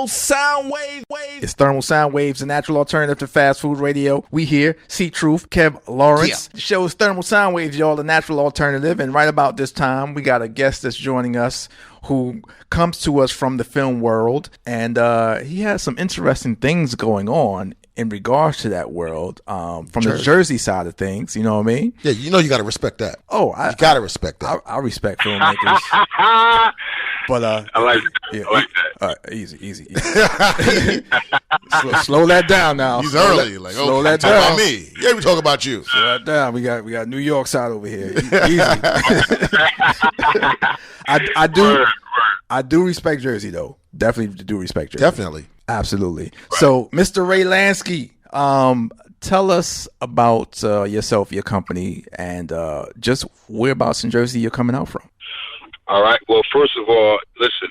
Thermal Sound Wave. It's Thermal Sound Waves, a natural alternative to fast food radio. We here, C.Truth, Kev Lawrence. The show is Thermal Sound Waves, y'all, the natural alternative. And right about this time, we got a guest that's joining us who comes to us from the film world. And he has some interesting things going on in regards to that world, from the Jersey side of things, you know what I mean? Yeah, you know you got to respect that. Oh, you got to respect that. I respect filmmakers. But I like it. Yeah, I like that. All right, easy. slow that down now. He's early. Like, slow okay, that talk down. about me. Yeah, we talk about you. Slow that down. We got New York side over here. Easy. I do respect Jersey though. Definitely do respect Jersey. Definitely. Absolutely. Right. So, Mr. Ray Landski, tell us about yourself, your company, and just whereabouts in Jersey you're coming out from. All right. Well, first of all, listen.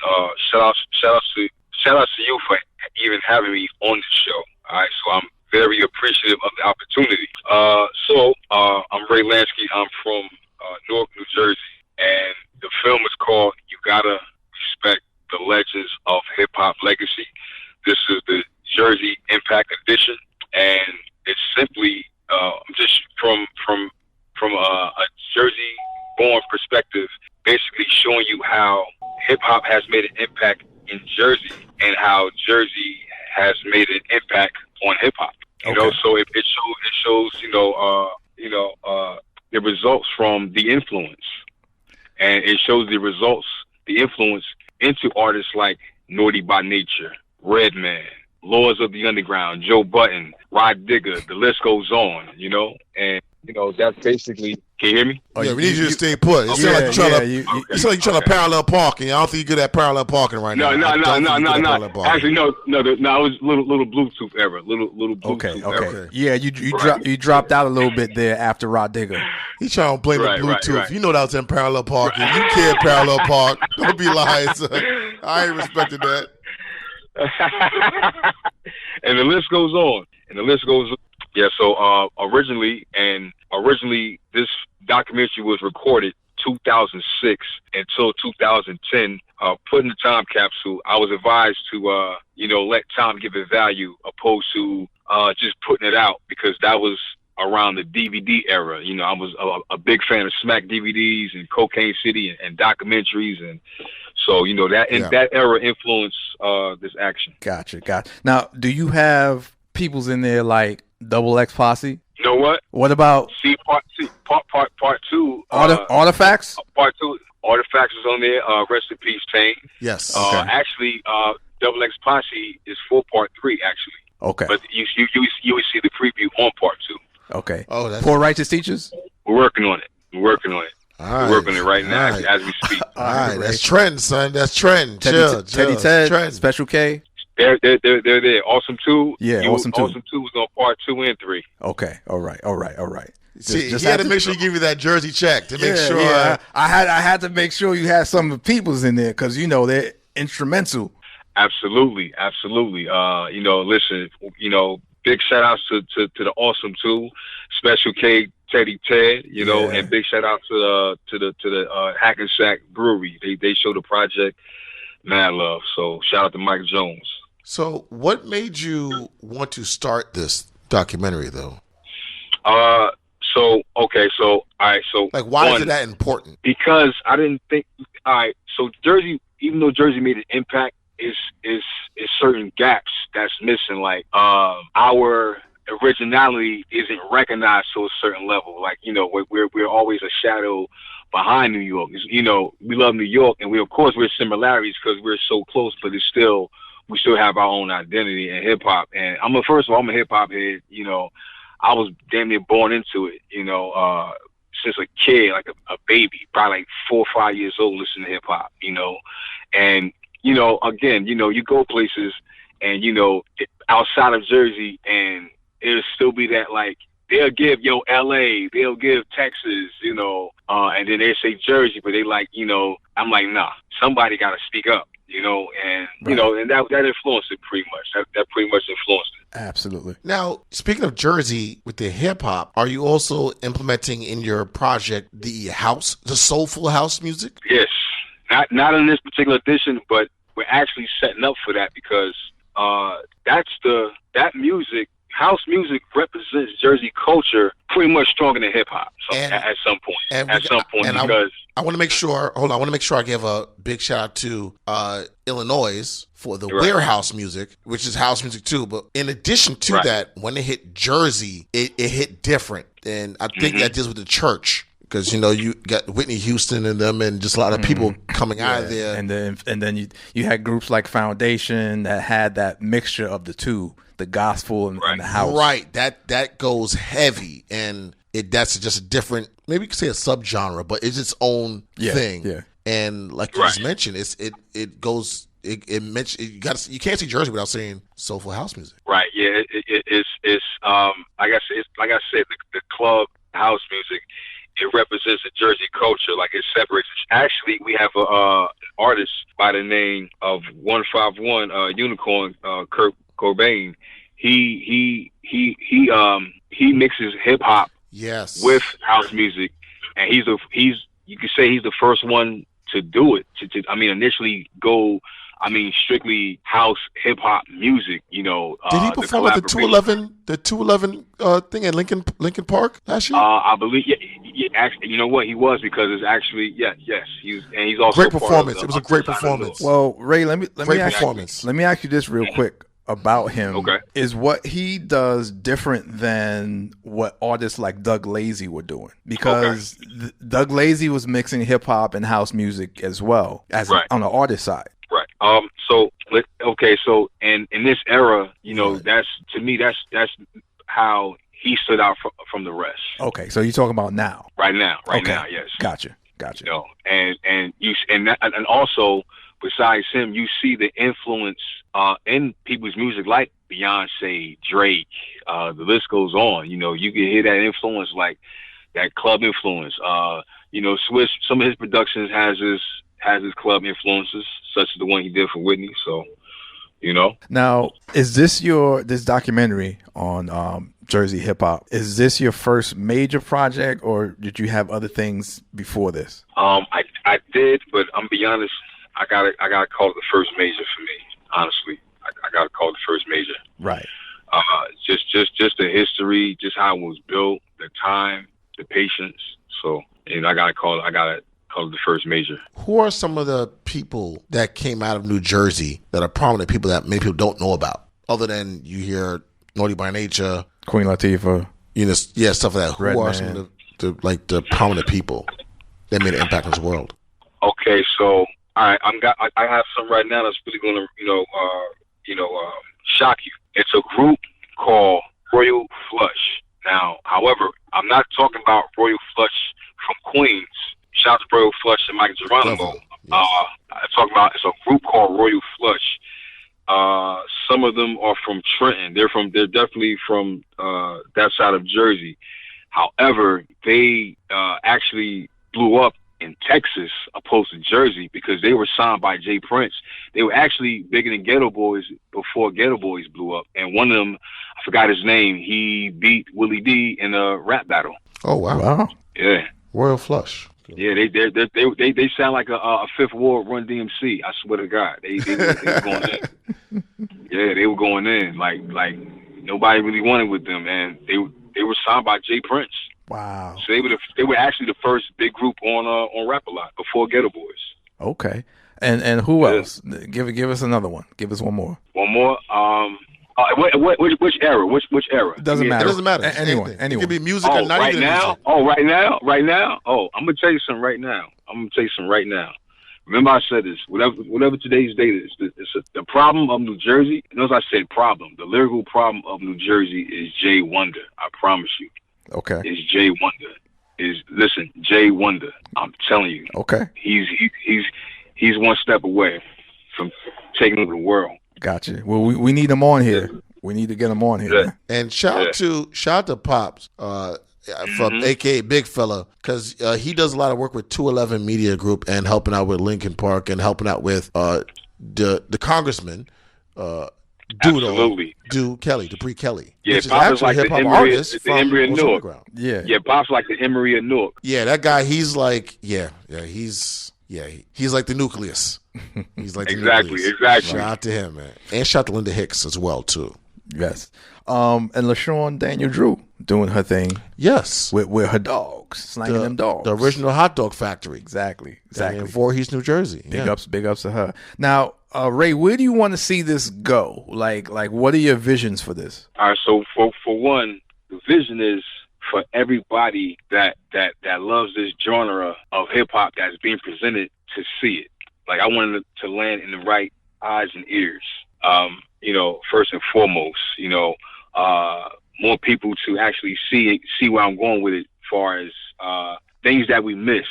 Shout out to you for even having me on the show. All right. So I'm very appreciative of the opportunity. I'm Ray Landski. I'm from Newark, New Jersey, and the film is called "You Gotta Respect the Legends of Hip Hop Legacy." This is the Jersey Impact Edition, and it's simply just from a Jersey-born perspective, basically showing you how hip-hop has made an impact in Jersey and how Jersey has made an impact on hip-hop. You know, so it shows the results from the influence, and it shows the influence into artists like Naughty by Nature, Redman, Lords of the Underground, Joe Budden, Rod Digger, the list goes on, and that's basically. Can you hear me? Oh, yeah, we need you to stay put. It sounds like you're trying to parallel parking. I don't think you're good at parallel parking right now. No. Actually, no. It was little Bluetooth era. Little Bluetooth era. Yeah, you dropped out a little bit there after Rod Digger. He trying to blame the Bluetooth. Right. You know that was in parallel parking. You can't parallel park. Don't be lying, son. I ain't respecting that. And the list goes on. Yeah, so originally this documentary was recorded 2006 until 2010. Put in the time capsule, I was advised to let time give it value opposed to just putting it out, because that was around the DVD era. I was a big fan of Smack DVDs and Cocaine City and documentaries, and so that era influenced this action. Gotcha. Now, do you have peoples in there like Double X Posse? You know what? What about part two? Artifacts? Part two. Artifacts is on there. Rest in peace, Tane. Yes. Actually, Double X Posse is for part 3. Actually. Okay. But you will see the preview on part 2. Okay. Oh, that's Poor Righteous Teachers. We're working on it. All right. We're working on it right now as we speak. All right. That's trend, son. That's trend. Teddy Ted. Trend. Special K. They're there. Awesome 2. Yeah, Awesome 2. Awesome 2 was on part 2 and 3. Okay. All right. See, he had to make sure you give you that Jersey check to make sure. Yeah. I had to make sure you had some of the peoples in there, because they're instrumental. Absolutely. Listen, big shout outs to the Awesome 2, Special K, Teddy Ted, and big shout out to the Hackensack Brewery. They showed the project mad love. So shout out to Mike Jones. So what made you want to start this documentary though? All right. So like, why is it that important? Because I didn't think. All right. So Jersey, even though Jersey made an impact, is certain gaps that's missing. Like our originality isn't recognized to a certain level. Like we're always a shadow behind New York. We love New York, and we're similarities because we're so close, but we still have our own identity in hip hop. And I'm a hip hop head. I was damn near born into it. Since a kid, like a baby, probably like 4 or 5 years old, listening to hip hop. And again, you go places, and outside of Jersey, and it'll still be that, like, they'll give LA, they'll give Texas, and then they say Jersey, but they like, I'm like, nah, somebody got to speak up, and and that influenced it pretty much. That pretty much influenced it. Absolutely. Now, speaking of Jersey with the hip hop, are you also implementing in your project the soulful house music? Yes, not in this particular edition, but we're actually setting up for that because that music. House music represents Jersey culture pretty much stronger than hip hop. So at some point, because I want to make sure. Hold on, I want to make sure I give a big shout out to Illinois for the warehouse music, which is house music too. But in addition to that, when it hit Jersey, it hit different, and I think that deals with the church. Because you got Whitney Houston and them, and just a lot of people coming out of there, and then you had groups like Foundation that had that mixture of the two, the gospel and the house. Right, that goes heavy, and that's just a different, maybe you could say a subgenre, but it's its own thing. Yeah. And like you just mentioned, it goes. You can't see Jersey without saying soulful house music. Right. Yeah. It's like I said, the club house music. It represents a Jersey culture, like it separates. Actually, we have an artist by the name of 151 Unicorn, Kurt Cobain. He mixes hip hop with house music, and you could say he's the first one to do it. Initially go. Strictly house hip hop music. Did he perform at the 211 thing at Lincoln Park last year? I believe. Yeah, actually, you know what? He was, because it's actually yes. He's also great performance. It was a great performance. Well, Ray, let me ask you this real quick about him. Okay. Is what he does different than what artists like Doug Lazy were doing? Because Doug Lazy was mixing hip hop and house music as well as on the artist side. Right. So in this era, that's, to me, that's how he stood out from the rest. Okay, so you're talking about now. Right now, yes. Gotcha. And also, besides him, you see the influence in people's music, like Beyonce, Drake. The list goes on. You can hear that influence, like that club influence. Swiss. Some of his productions has his club influences, such as the one he did for Whitney. So, Now, is this this documentary on Jersey hip hop? Is this your first major project, or did you have other things before this? I did, but I'm be honest, I gotta call it the first major for me. Honestly, I gotta call it the first major. Right. Just the history, just how it was built, the time, the patience. So, I gotta call it the first major. Who are some of the people that came out of New Jersey that are prominent people that many people don't know about, other than you hear Naughty by Nature, Queen Latifah, stuff like that? Who are some of the prominent people that made an impact in this world? Okay, so I have some right now that's really going to shock you. It's a group called Royal Flush. Now, however, I'm not talking about Royal Flush from Queens. Shout out to Royal Flush and Mike Geronimo. Yes. It's a group called Royal Flush. Some of them are from Trenton. They're definitely from that side of Jersey. However, they actually blew up in Texas opposed to Jersey because they were signed by Jay Prince. They were actually bigger than Ghetto Boys before Ghetto Boys blew up. And one of them, I forgot his name, he beat Willie D in a rap battle. Oh, wow. Yeah. Royal Flush. Yeah, they sound like a Fifth Ward Run DMC. I swear to God, they were going in. Yeah, they were going in like nobody really wanted with them, and they were signed by Jay Prince. Wow. So they were actually the first big group on Rap-A-Lot before Ghetto Boys. Okay, and who else? Give us another one. Give us one more. One more. Which era? Which era? Doesn't matter. It doesn't matter. Anyone. It could be music or not right even now? music. Oh, right now? Oh, I'm going to tell you something right now. Remember I said this. Whatever today's date is, the problem of New Jersey, notice I said problem. The lyrical problem of New Jersey is Jay Wonder. I promise you. Okay. It's Jay Wonder. Jay Wonder. I'm telling you. Okay. He's one step away from taking over the world. Gotcha. Well, we need him on here. We need to get him on here. Yeah. And shout out to Pops from AKA Big Fella, because he does a lot of work with 211 Media Group and helping out with Lincoln Park and helping out with the congressman, Absolutely. Dupree Kelly. Yeah, which is Pops actually like a hip hop the artist the Emory from of Newark. Underground. Yeah, Pops like the Emory of Newark. Yeah, that guy. He's like, he's like the nucleus He's like the exactly. Shout out to him, man, and shout out to Linda Hicks as well too. Yes. And LaShawn Daniel Drew doing her thing. Yes. With her dogs, slanging them dogs. The original hot dog factory. Exactly. In Voorhees, New Jersey. Big ups to her. Now, Ray, where do you want to see this go? Like, what are your visions for this? All right. So for one, the vision is for everybody that loves this genre of hip hop that's being presented to see it. Like, I wanted it to land in the right eyes and ears. First and foremost, more people to actually see where I'm going with it, as far as things that we miss,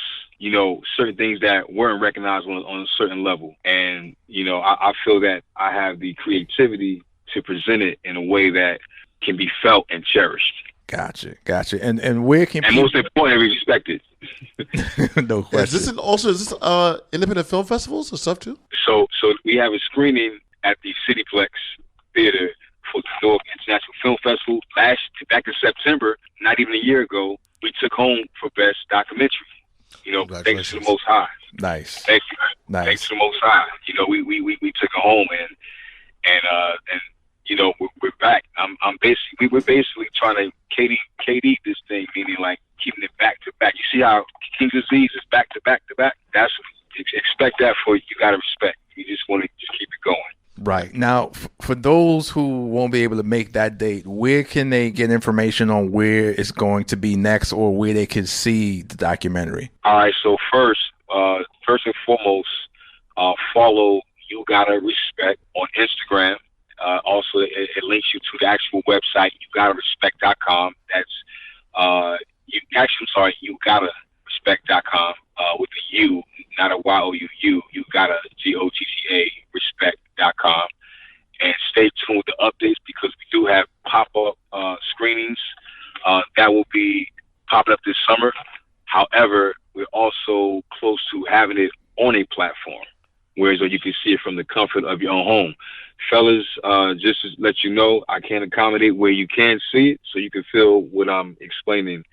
certain things that weren't recognized on a certain level. And, I feel that I have the creativity to present it in a way that can be felt and cherished. Gotcha. And where can and most importantly, respected. No question. Is this independent film festivals or stuff too? So we have a screening at the Cityplex Theater for the New York International Film Festival. Back in September, not even a year ago, we took home for Best Documentary. Thanks to the Most High. Nice. Thank you. Nice. Thanks to the Most High. We took it home and we're back. We're basically trying to KD this thing, meaning like keeping it back to back. You see how King Disease is back to back to back? That's expect that for You Gotta Respect. You just want to just keep it going. Right. Now, for those who won't be able to make that date, where can they get information on where it's going to be next, or where they can see the documentary? All right. So first and foremost, follow You Gotta Respect on Instagram. Also, it links you to the actual website, YouGottaRespect.com. That's YouGottaRespect.com with a U, not a Y-O-U-U. You gotta Gotta respect.com. And stay tuned with the updates, because we do have pop-up screenings that will be popping up this summer. However, we're also close to having it on a platform, whereas you can see it from the comfort of your own home. Fellas, just to let you know, I can accommodate where you can see it, so you can feel what I'm explaining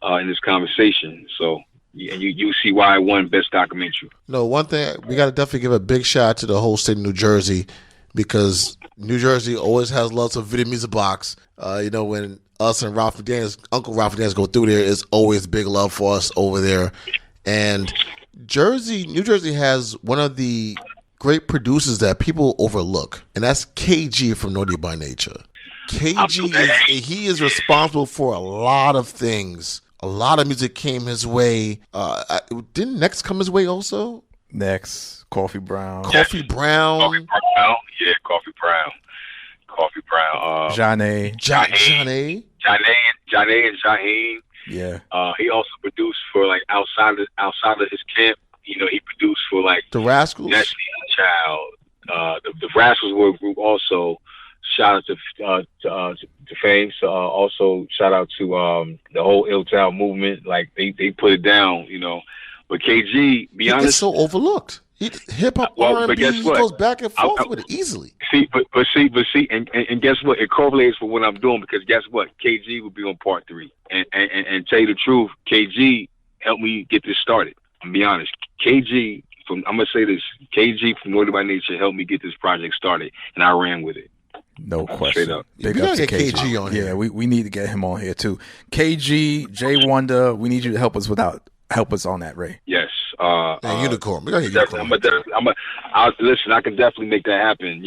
in this conversation. So you see why I won Best Documentary. No, one thing, we got to definitely give a big shout out to the whole state of New Jersey, because New Jersey always has lots of video music box. When us and Uncle Ralph McDaniels go through there, it's always big love for us over there. And New Jersey has one of the great producers that people overlook, and that's KayGee from Naughty by Nature. KayGee he is responsible for a lot of things. A lot of music came his way. Didn't Next come his way also? Next, Coffee Brown. Coffee Brown. Yeah, Coffee Brown. Janae and Jaheim. Yeah. He also produced for like outside of his camp. He produced for like the Rascals. Destiny Child. The Rascals were a group also. Shout out to Fame. So also shout out to the whole Ill Town movement. Like they put it down, But KayGee, be honest, is so overlooked. Hip hop R&B, he goes back and forth with it easily. See, and guess what? It correlates with what I'm doing, because guess what? KayGee will be on part 3. And tell you the truth, KayGee helped me get this started. I'm be honest. KayGee I'm gonna say this. KayGee from Naughty by Nature helped me get this project started, and I ran with it. No question. Big up to KayGee on here. Yeah, we need to get him on here too. KayGee, Jay Wonder, we need you to help us on that, Ray. Yes. Unicorn. We gotta get Unicorn. Listen, I can definitely make that happen.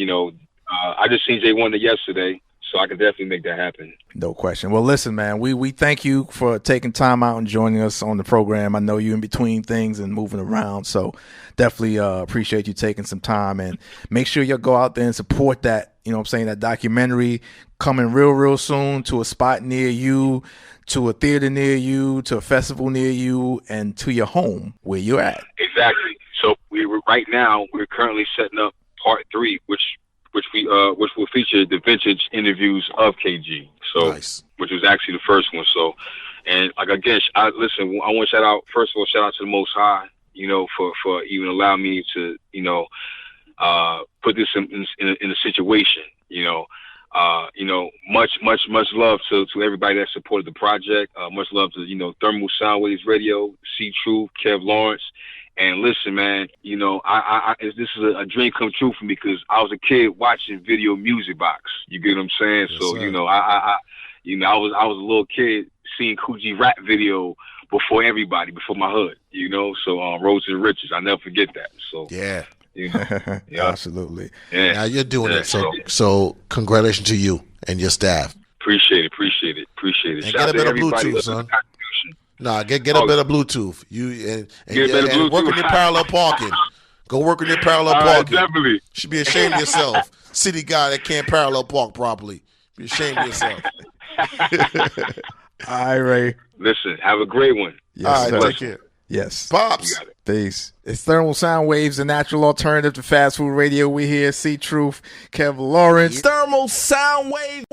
I just seen Jay Wonder yesterday, so I can definitely make that happen. No question. Well, listen, man, we thank you for taking time out and joining us on the program. I know you're in between things and moving around, so definitely appreciate you taking some time, and make sure you go out there and support that. That documentary coming real soon to a spot near you, to a theater near you, to a festival near you, and to your home where you're at. Exactly. So we're currently setting up part 3, which will feature the vintage interviews of KayGee. So, nice. Which was actually the first one. So, and like again, I want to shout out to the Most High, for even allowing me to, put this in a situation, much love to everybody that supported the project. Much love to, Thermal Soundwaves Radio, C.Truth, Kev Lawrence, And listen, man, you know, this is a dream come true for me because I was a kid watching Video Music Box. You get what I'm saying? Yes, So, sir. you know, I was a little kid seeing KayGee rap video before everybody, before my hood, you know. So, Road to the Riches, I never forget that. So, Yeah. you know, yeah. Absolutely. Yeah. Now you're doing it. So congratulations to you and your staff. Appreciate it. And Shout get a out to better everybody Bluetooth, son. contribution. Nah, get a better Bluetooth. You Get a better and work Bluetooth. on your parallel parking. Go work on your parallel All right, parking. definitely. Should be ashamed of yourself. City guy that can't parallel park properly. Be ashamed of yourself. All right, Ray. Listen, have a great one. Yes, All sir. right, take care. Yes. Pops. You got it. Peace. It's Thermal Sound Waves, the natural alternative to fast food radio. We here, C.Truth, Kev Lawrence. Thermal Sound Wave.